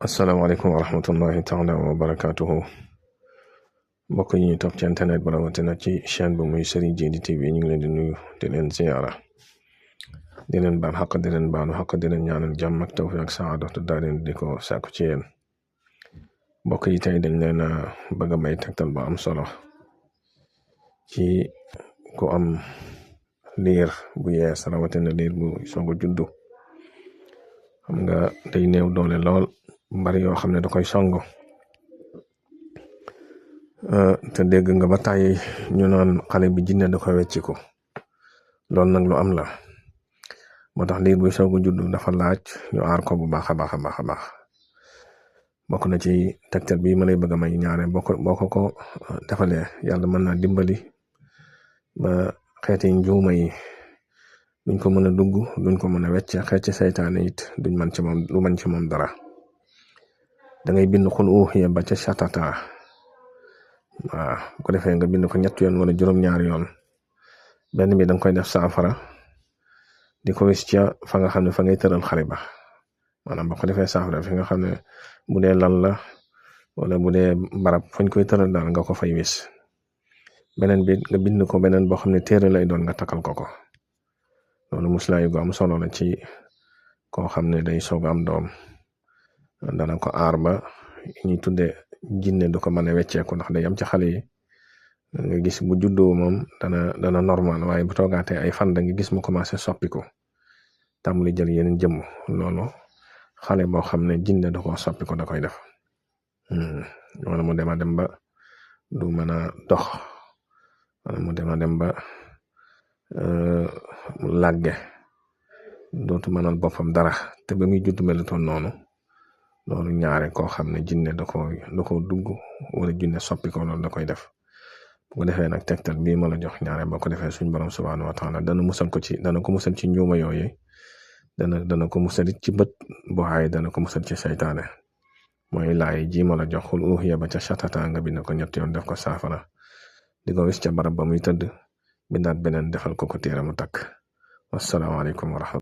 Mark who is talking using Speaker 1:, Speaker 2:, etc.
Speaker 1: asalaamaaleykum wa rahmatullahi taala wa barakaatuhu mbokk yi ñuy topp ci internet ba rawatina ci chaîne bu muy Serigne Djily TV ñu ngi leen di nuyu di leen ziyaara di leen baal xaq di leen baalu xaq di leen ñaanal jàmm ak tawfiq ak saadatu daarayni di ko sàkku ci yéen mbokk yi tey dañ leen a bëgg a may tegtal ba am solo ci ku am liir bu yees rawatina liir bu soog a juddu xam nga day néew doole lool bari yoo xam ne da koy songo te dégg nga ba tàyyi ñu naan xale bi jinne da koy wecciku loolu nag lu am la moo tax liir buy soog a juddu dafa laaj ñu aar ko bu baax a baax a baax a baax bokk na ci tegtal bii ma lay bëgg a may ñaare boo ko defalee yàlla mën naa dimbali ba xeeti njuuma yi duñ ko mën a dugg duñ ko mën a wecce xeeti saytaane it duñ mën ci moom lu mën ci moom dara da ngay bind xul uxiya ba ca chatata waaw bu ko defee nga bind ko 3 yoon wala juróom-ñaari yoon benn bi da nga koy def saafara di ko wis ca fa nga xam ne fa ngay tëral xale ba maanaam boo ko defee saafara fi nga xam ne bu dee lal la wala bu dee barab fañ koy tëral daal nga ko fay wis beneen bi nga bind ko beneen boo xam ne téere lay doon nga takkal ko loolu muslaayu gu am solo la ci koo xam ne day soog am doom dana ko aar ba ñuy tudde jinne du ko mën a wecceeku ndax day am ci xale yi nga gis bu juddoo moom dana normal waaye bu toogaatee ay fan da nga gis mu commencé soppiku tàmbali jël yeneen jëmm loolu xale boo xam ne jinne da ko soppiku da koy def wala mu dema dem ba du mën a dox wala mu dema dem ba làgge dootu mënal boppam dara te ba muy judd melutoon noonu loolu ñaare koo xam ne jinne da ko dugg wala jinne soppi ko loolu da koy def bu ko defee nag tegtal bii ma la jox ñaare boo ko defee suñ borom subhaanahu wa taala dana ko musal ci njuuma yooyu dana ko musalit ci bët bu xaay dana ko musal ci saytaane mooy laay ji ma la jox xul uxiya ba ca chatata nga bind ko 3 yoon def ko saafara di ko wis ca barab ba muy tëdd bindaat beneen defal ko téere mu takk wasalaamaaleykum wa rahmatulah